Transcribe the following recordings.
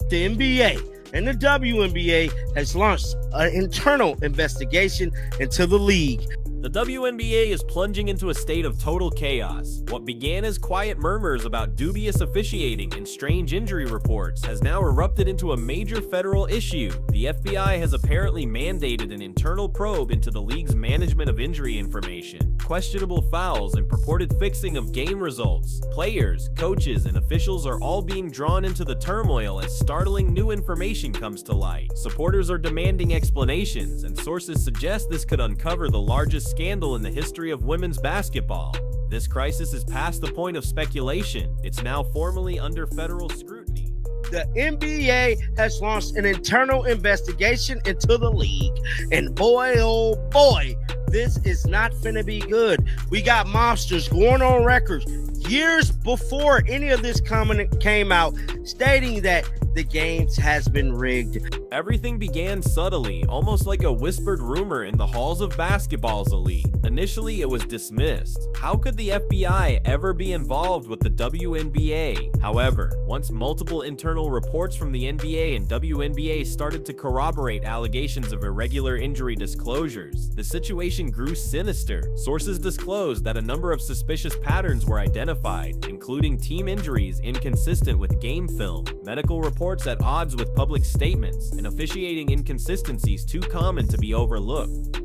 The NBA and the WNBA has launched an internal investigation into the league. The WNBA is plunging into a state of total chaos. What began as quiet murmurs about dubious officiating and strange injury reports has now erupted into a major federal issue. The FBI has apparently mandated an internal probe into the league's management of injury information, questionable fouls, and purported fixing of game results. Players, coaches, and officials are all being drawn into the turmoil as startling new information comes to light. Supporters are demanding explanations, and sources suggest this could uncover the largest scandal in the history of women's basketball. This crisis is past the point of speculation. It's now formally under federal scrutiny. The NBA has launched an internal investigation into the league. And boy, oh boy, this is not finna be good. We got mobsters going on records years before any of this comment came out, stating that the games has been rigged. Everything began subtly, almost like a whispered rumor in the halls of basketball's elite. Initially, it was dismissed. How could the FBI ever be involved with the WNBA? However, once multiple internal reports from the NBA and WNBA started to corroborate allegations of irregular injury disclosures, the situation grew sinister. Sources disclosed that a number of suspicious patterns were identified, including team injuries inconsistent with game film, medical reports at odds with public statements, and officiating inconsistencies too common to be overlooked.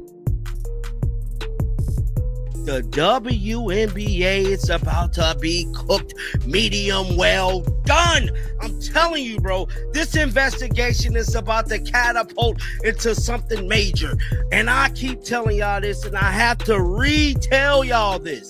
The WNBA is about to be cooked medium well done. I'm telling you, bro, this investigation is about to catapult into something major. And I keep telling y'all this, and I have to retell y'all this.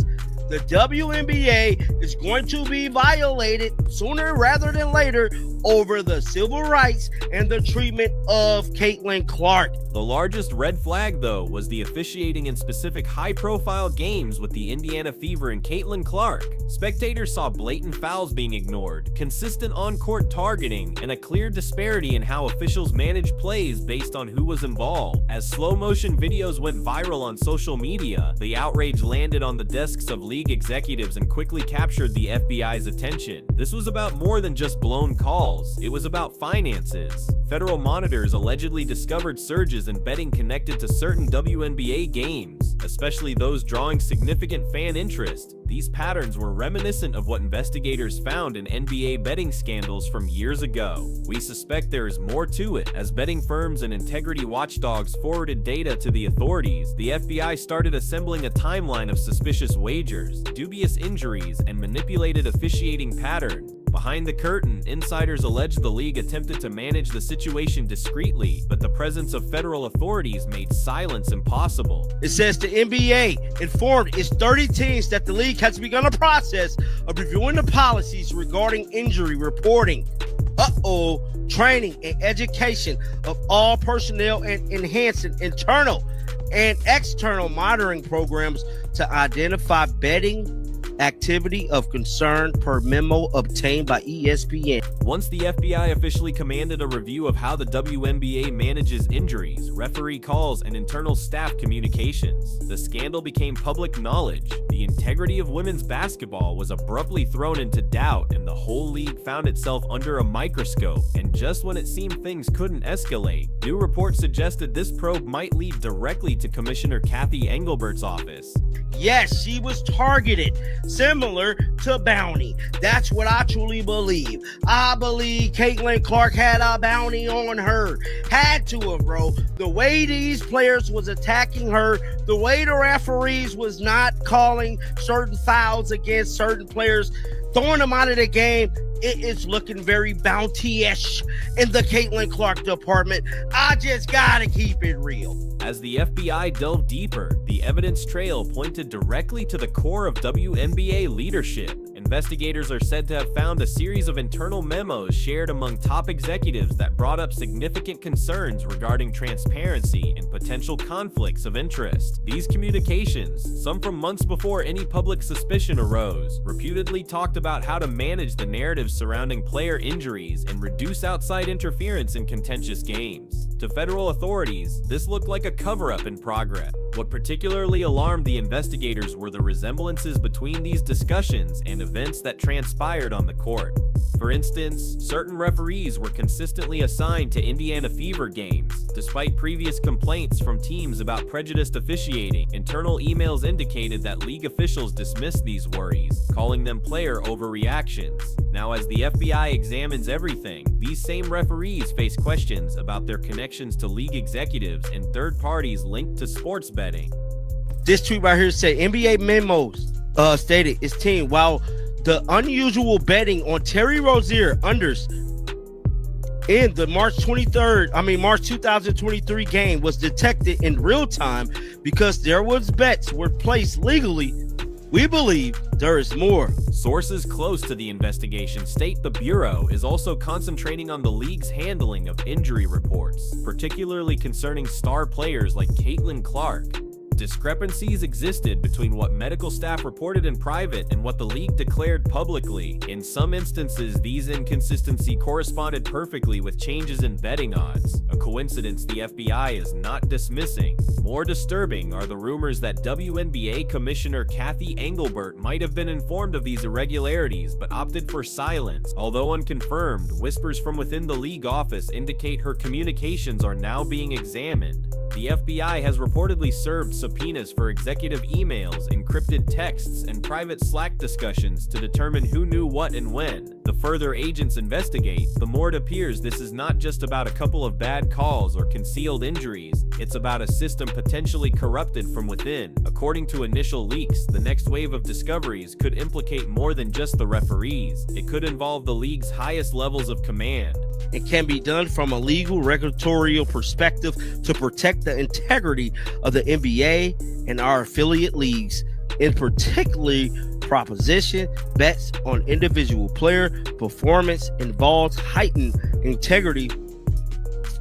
The WNBA is going to be violated sooner rather than later over the civil rights and the treatment of Caitlin Clark. The largest red flag, though, was the officiating in specific high-profile games with the Indiana Fever and Caitlin Clark. Spectators saw blatant fouls being ignored, consistent on-court targeting, and a clear disparity in how officials managed plays based on who was involved. As slow-motion videos went viral on social media, the outrage landed on the desks of league executives and quickly captured the FBI's attention. This was about more than just blown calls. It was about finances. Federal monitors allegedly discovered surges in betting connected to certain WNBA games, especially those drawing significant fan interest. These patterns were reminiscent of what investigators found in NBA betting scandals from years ago. We suspect there is more to it. As betting firms and integrity watchdogs forwarded data to the authorities, the FBI started assembling a timeline of suspicious wagers, dubious injuries, and manipulated officiating patterns. Behind the curtain, insiders alleged the league attempted to manage the situation discreetly, but the presence of federal authorities made silence impossible. It says the NBA informed its 30 teams that the league has begun a process of reviewing the policies regarding injury reporting, training and education of all personnel, and enhancing internal and external monitoring programs to identify betting activity of concern per memo obtained by ESPN. Once the FBI officially commanded a review of how the WNBA manages injuries, referee calls, and internal staff communications, the scandal became public knowledge. The integrity of women's basketball was abruptly thrown into doubt, and the whole league found itself under a microscope. And just when it seemed things couldn't escalate, new reports suggested this probe might lead directly to Commissioner Cathy Engelbert's office. Yes, she was targeted, similar to bounty. That's what I truly believe. I believe Caitlin Clark had a bounty on her. Had to have, bro. The way these players was attacking her, the way the referees was not calling certain fouls against certain players, throwing them out of the game, it is looking very bounty-ish in the Caitlin Clark department. I just gotta keep it real. As the FBI delved deeper, the evidence trail pointed directly to the core of WNBA leadership. Investigators are said to have found a series of internal memos shared among top executives that brought up significant concerns regarding transparency and potential conflicts of interest. These communications, some from months before any public suspicion arose, reputedly talked about how to manage the narrative surrounding player injuries and reduce outside interference in contentious games. To federal authorities, this looked like a cover-up in progress. What particularly alarmed the investigators were the resemblances between these discussions and events that transpired on the court. For instance, certain referees were consistently assigned to Indiana Fever games, despite previous complaints from teams about prejudiced officiating. Internal emails indicated that league officials dismissed these worries, calling them player overreactions. Now, as the FBI examines everything, these same referees face questions about their connections to league executives and third parties linked to sports betting. This tweet right here said NBA memos stated its team, while the unusual betting on Terry Rozier unders in the March 2023 game was detected in real time because there was bets were placed legally. We believe there is more. Sources close to the investigation state the Bureau is also concentrating on the league's handling of injury reports, particularly concerning star players like Caitlin Clark. Discrepancies existed between what medical staff reported in private and what the league declared publicly. In some instances, these inconsistencies corresponded perfectly with changes in betting odds, a coincidence the FBI is not dismissing. More disturbing are the rumors that WNBA Commissioner Cathy Engelbert might have been informed of these irregularities but opted for silence. Although unconfirmed, whispers from within the league office indicate her communications are now being examined. The FBI has reportedly served subpoenas for executive emails, encrypted texts, and private Slack discussions to determine who knew what and when. The further agents investigate, the more it appears this is not just about a couple of bad calls or concealed injuries, it's about a system potentially corrupted from within. According to initial leaks, the next wave of discoveries could implicate more than just the referees. It could involve the league's highest levels of command. It can be done from a legal regulatory perspective to protect the integrity of the NBA and our affiliate leagues, in particularly proposition bets on individual player performance involves heightened integrity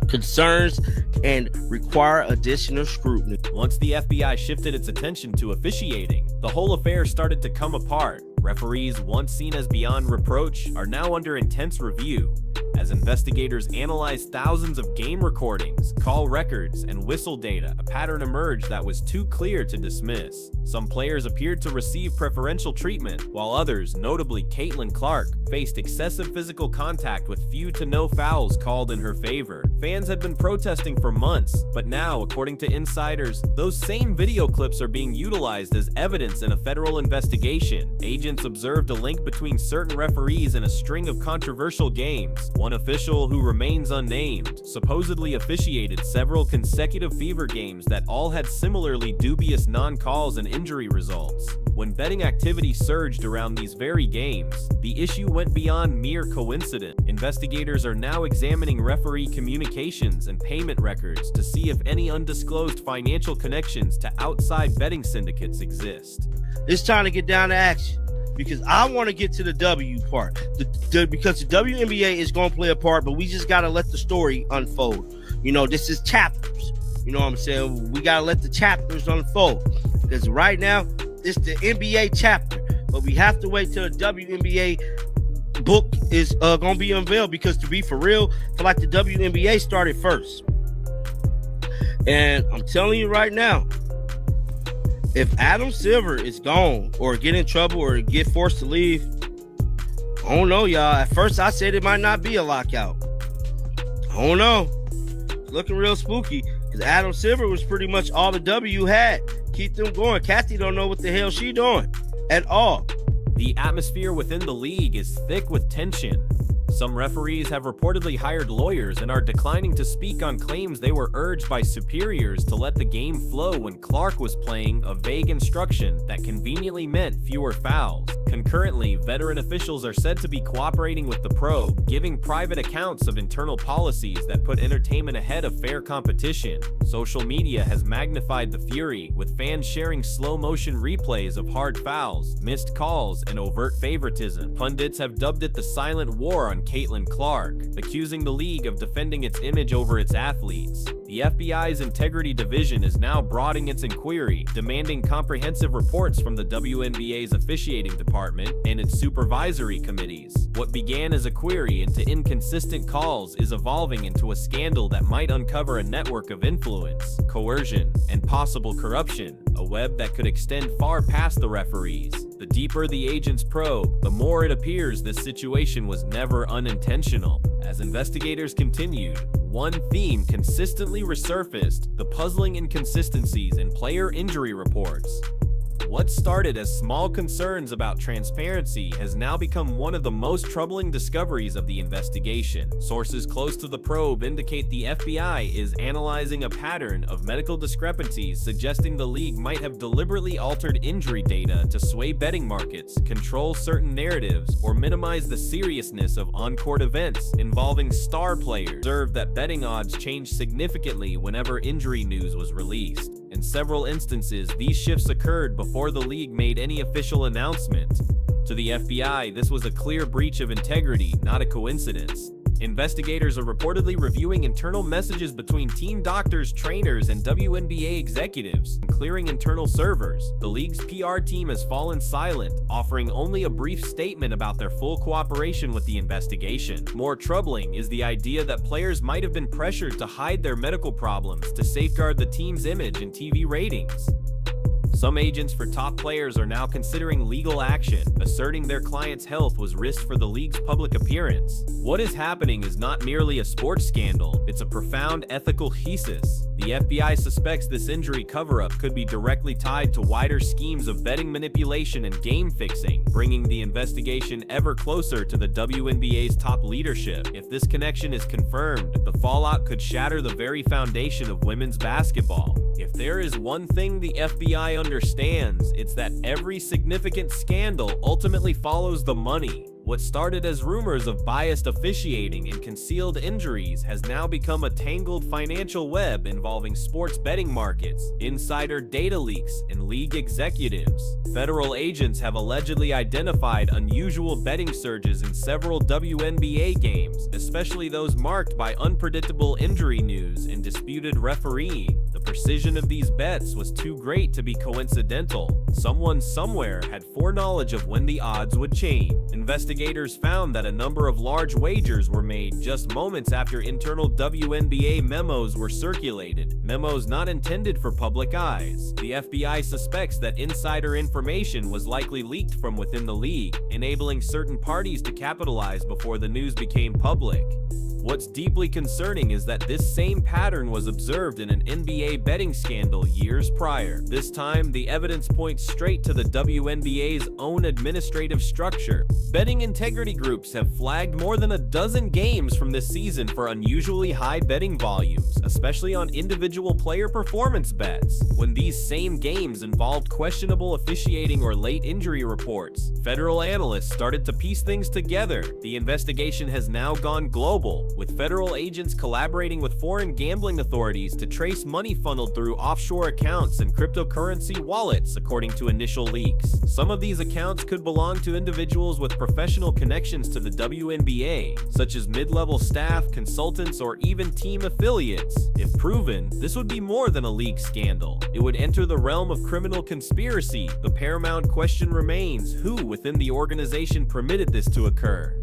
concerns and require additional scrutiny. Once the FBI shifted its attention to officiating, the whole affair started to come apart. Referees once seen as beyond reproach are now under intense review, as investigators analyze thousands of game recordings, call records, and whistle data. A pattern emerged that was too clear to dismiss. Some players appeared to receive preferential treatment, while others, notably Caitlin Clark, faced excessive physical contact with few to no fouls called in her favor. Fans had been protesting for months, but now, according to insiders, those same video clips are being utilized as evidence in a federal investigation. Agents observed a link between certain referees and a string of controversial games. One official, who remains unnamed, supposedly officiated several consecutive Fever games that all had similarly dubious non-calls and injury results. When betting activity surged around these very games, the issue went beyond mere coincidence. Investigators are now examining referee communications and payment records to see if any undisclosed financial connections to outside betting syndicates exist. It's time to get down to action, because I want to get to the W part. Because the WNBA is going to play a part, but we just got to let the story unfold. You know, this is chapters. You know what I'm saying? We got to let the chapters unfold. Because right now, it's the NBA chapter. But we have to wait till the WNBA book is going to be unveiled. Because to be for real, I feel like the WNBA started first. And I'm telling you right now, if Adam Silver is gone or get in trouble or get forced to leave, I don't know, y'all. At first, I said it might not be a lockout. I don't know. It's looking real spooky because Adam Silver was pretty much all the W had. Keep them going. Cathy don't know what the hell she doing at all. The atmosphere within the league is thick with tension. Some referees have reportedly hired lawyers and are declining to speak on claims they were urged by superiors to let the game flow when Clark was playing a vague instruction that conveniently meant fewer fouls. Concurrently, veteran officials are said to be cooperating with the probe, giving private accounts of internal policies that put entertainment ahead of fair competition. Social media has magnified the fury, with fans sharing slow-motion replays of hard fouls, missed calls, and overt favoritism. Pundits have dubbed it the silent war on Caitlin Clark, accusing the league of defending its image over its athletes. The FBI's Integrity Division is now broadening its inquiry, demanding comprehensive reports from the WNBA's officiating department and its supervisory committees. What began as a query into inconsistent calls is evolving into a scandal that might uncover a network of influence, coercion, and possible corruption, a web that could extend far past the referees. The deeper the agents probe, the more it appears this situation was never unintentional. As investigators continued, one theme consistently resurfaced: the puzzling inconsistencies in player injury reports. What started as small concerns about transparency has now become one of the most troubling discoveries of the investigation. Sources close to the probe indicate the FBI is analyzing a pattern of medical discrepancies, suggesting the league might have deliberately altered injury data to sway betting markets, control certain narratives, or minimize the seriousness of on-court events involving star players. Observed that betting odds changed significantly whenever injury news was released. In several instances, these shifts occurred before the league made any official announcement. To the FBI, this was a clear breach of integrity, not a coincidence. Investigators are reportedly reviewing internal messages between team doctors, trainers, and WNBA executives, and clearing internal servers. The league's PR team has fallen silent, offering only a brief statement about their full cooperation with the investigation. More troubling is the idea that players might have been pressured to hide their medical problems to safeguard the team's image and TV ratings. Some agents for top players are now considering legal action, asserting their clients' health was risked for the league's public appearance. What is happening is not merely a sports scandal, it's a profound ethical thesis. The FBI suspects this injury cover-up could be directly tied to wider schemes of betting manipulation and game fixing, bringing the investigation ever closer to the WNBA's top leadership. If this connection is confirmed, the fallout could shatter the very foundation of women's basketball. If there is one thing the FBI understands, it's that every significant scandal ultimately follows the money. What started as rumors of biased officiating and concealed injuries has now become a tangled financial web involving sports betting markets, insider data leaks, and league executives. Federal agents have allegedly identified unusual betting surges in several WNBA games, especially those marked by unpredictable injury news and disputed refereeing. The precision of these bets was too great to be coincidental. Someone somewhere had foreknowledge of when the odds would change. Investigators found that a number of large wagers were made just moments after internal WNBA memos were circulated, memos not intended for public eyes. The FBI suspects that insider information was likely leaked from within the league, enabling certain parties to capitalize before the news became public. What's deeply concerning is that this same pattern was observed in an NBA betting scandal years prior. This time, the evidence points straight to the WNBA's own administrative structure. Betting integrity groups have flagged more than a dozen games from this season for unusually high betting volumes, especially on individual player performance bets. When these same games involved questionable officiating or late injury reports, federal analysts started to piece things together. The investigation has now gone global, with federal agents collaborating with foreign gambling authorities to trace money funneled through offshore accounts and cryptocurrency wallets, according to initial leaks. Some of these accounts could belong to individuals with professional connections to the WNBA, such as mid-level staff, consultants, or even team affiliates. If proven, this would be more than a league scandal. It would enter the realm of criminal conspiracy. The paramount question remains: who within the organization permitted this to occur?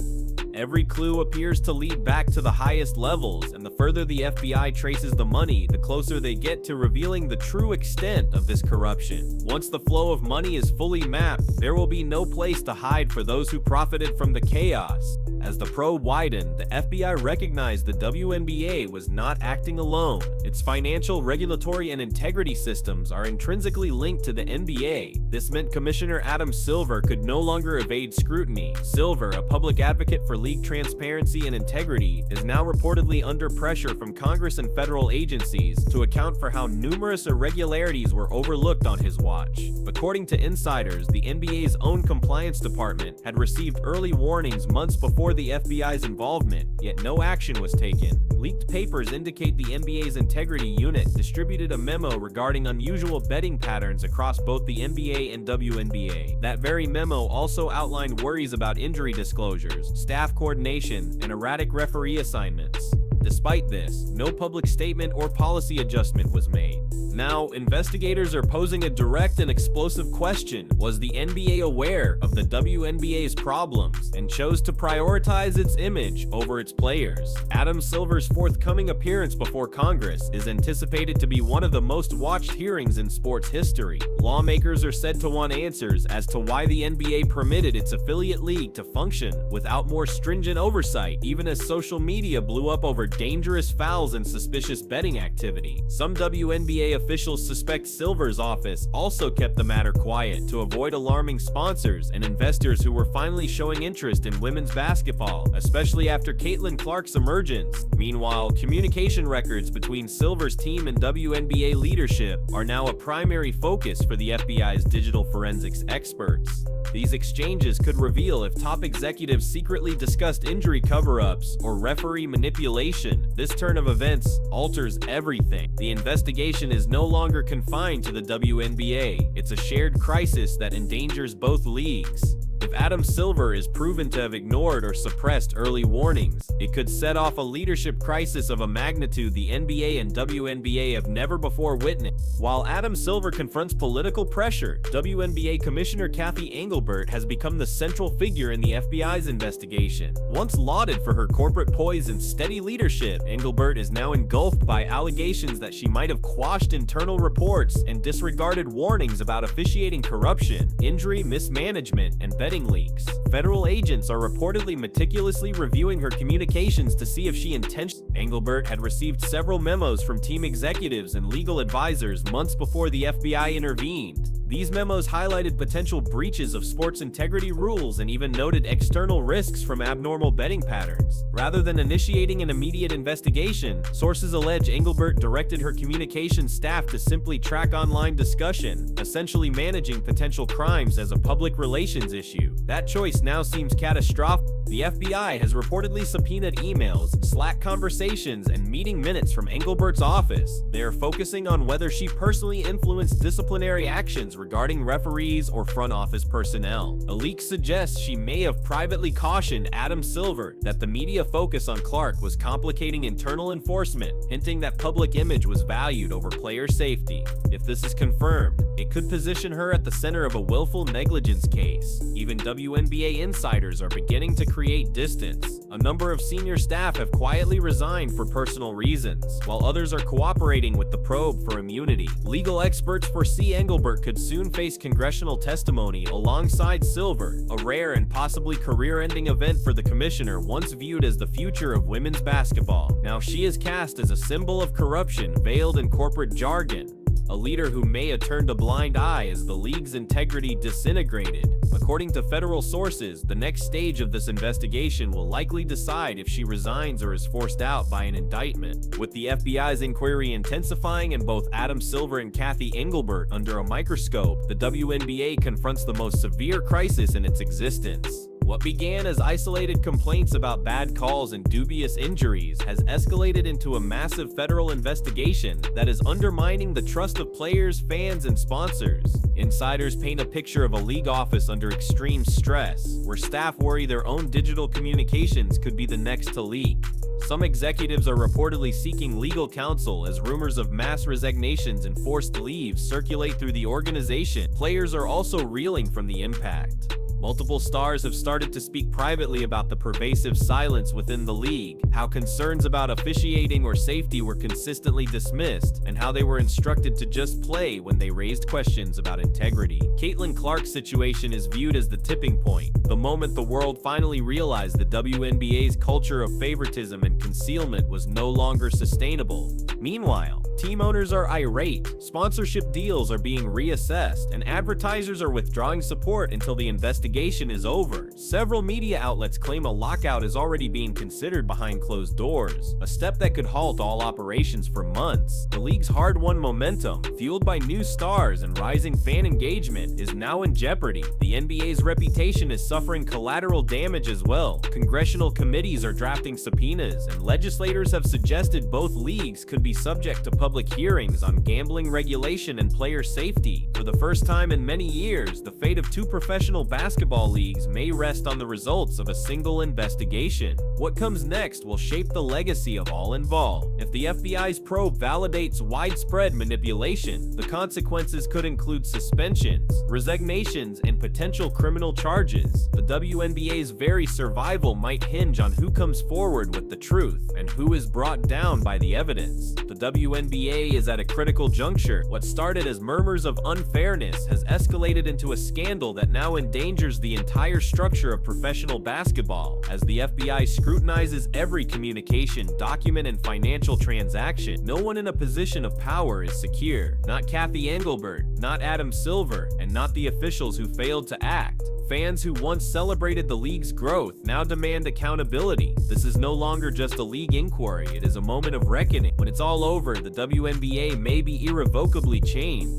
Every clue appears to lead back to the highest levels, and the further the FBI traces the money, the closer they get to revealing the true extent of this corruption. Once the flow of money is fully mapped, there will be no place to hide for those who profited from the chaos. As the probe widened, the FBI recognized the WNBA was not acting alone. Its financial, regulatory, and integrity systems are intrinsically linked to the NBA. This meant Commissioner Adam Silver could no longer evade scrutiny. Silver, a public advocate for league transparency and integrity, is now reportedly under pressure from Congress and federal agencies to account for how numerous irregularities were overlooked on his watch. According to insiders, the NBA's own compliance department had received early warnings months before the FBI's involvement, yet no action was taken. Leaked papers indicate the NBA's integrity unit distributed a memo regarding unusual betting patterns across both the NBA and WNBA. That very memo also outlined worries about injury disclosures, staff coordination, and erratic referee assignments. Despite this, no public statement or policy adjustment was made. Now, investigators are posing a direct and explosive question. Was the NBA aware of the WNBA's problems and chose to prioritize its image over its players? Adam Silver's forthcoming appearance before Congress is anticipated to be one of the most watched hearings in sports history. Lawmakers are said to want answers as to why the NBA permitted its affiliate league to function without more stringent oversight, even as social media blew up over dangerous fouls and suspicious betting activity. Some WNBA officials suspect Silver's office also kept the matter quiet to avoid alarming sponsors and investors who were finally showing interest in women's basketball, especially after Caitlin Clark's emergence. Meanwhile, communication records between Silver's team and WNBA leadership are now a primary focus for the FBI's digital forensics experts. These exchanges could reveal if top executives secretly discussed injury cover-ups or referee manipulation. This turn of events alters everything. The investigation is no longer confined to the WNBA. It's a shared crisis that endangers both leagues. If Adam Silver is proven to have ignored or suppressed early warnings, it could set off a leadership crisis of a magnitude the NBA and WNBA have never before witnessed. While Adam Silver confronts political pressure, WNBA Commissioner Cathy Engelbert has become the central figure in the FBI's investigation. Once lauded for her corporate poise and steady leadership, Engelbert is now engulfed by allegations that she might have quashed internal reports and disregarded warnings about officiating corruption, injury mismanagement, and betting leaks. Federal agents are reportedly meticulously reviewing her communications to see if she intentionally. Engelbert had received several memos from team executives and legal advisors months before the FBI intervened. These memos highlighted potential breaches of sports integrity rules and even noted external risks from abnormal betting patterns. Rather than initiating an immediate investigation, sources allege Engelbert directed her communications staff to simply track online discussion, essentially managing potential crimes as a public relations issue. That choice now seems catastrophic. The FBI has reportedly subpoenaed emails, Slack conversations, and meeting minutes from Engelbert's office. They are focusing on whether she personally influenced disciplinary actions regarding referees or front office personnel. A leak suggests she may have privately cautioned Adam Silver that the media focus on Clark was complicating internal enforcement, hinting that public image was valued over player safety. If this is confirmed, it could position her at the center of a willful negligence case. Even WNBA insiders are beginning to create distance. A number of senior staff have quietly resigned for personal reasons, while others are cooperating with the probe for immunity. Legal experts foresee Engelbert could soon face congressional testimony alongside Silver, a rare and possibly career-ending event for the commissioner once viewed as the future of women's basketball. Now she is cast as a symbol of corruption veiled in corporate jargon, a leader who may have turned a blind eye as the league's integrity disintegrated. According to federal sources, the next stage of this investigation will likely decide if she resigns or is forced out by an indictment. With the FBI's inquiry intensifying and both Adam Silver and Cathy Engelbert under a microscope, the WNBA confronts the most severe crisis in its existence. What began as isolated complaints about bad calls and dubious injuries has escalated into a massive federal investigation that is undermining the trust of players, fans, and sponsors. Insiders paint a picture of a league office under extreme stress, where staff worry their own digital communications could be the next to leak. Some executives are reportedly seeking legal counsel as rumors of mass resignations and forced leaves circulate through the organization. Players are also reeling from the impact. Multiple stars have started to speak privately about the pervasive silence within the league, how concerns about officiating or safety were consistently dismissed, and how they were instructed to just play when they raised questions about integrity. Caitlin Clark's situation is viewed as the tipping point, the moment the world finally realized the WNBA's culture of favoritism and concealment was no longer sustainable. Meanwhile, team owners are irate, sponsorship deals are being reassessed, and advertisers are withdrawing support until the investigation is over. Several media outlets claim a lockout is already being considered behind closed doors, a step that could halt all operations for months. The league's hard-won momentum, fueled by new stars and rising fan engagement, is now in jeopardy. The NBA's reputation is suffering collateral damage as well. Congressional committees are drafting subpoenas, and legislators have suggested both leagues could be subject to public hearings on gambling regulation and player safety. For the first time in many years, the fate of two professional basketball basketball leagues may rest on the results of a single investigation. What comes next will shape the legacy of all involved. If the FBI's probe validates widespread manipulation, the consequences could include suspensions, resignations, and potential criminal charges. The WNBA's very survival might hinge on who comes forward with the truth and who is brought down by the evidence. The WNBA is at a critical juncture. What started as murmurs of unfairness has escalated into a scandal that now endangers the entire structure of professional basketball. As the FBI scrutinizes every communication, document, and financial transaction, no one in a position of power is secure. Not Cathy Engelbert, not Adam Silver, and not the officials who failed to act. Fans who once celebrated the league's growth now demand accountability. This is no longer just a league inquiry, it is a moment of reckoning. When it's all over, the WNBA may be irrevocably changed.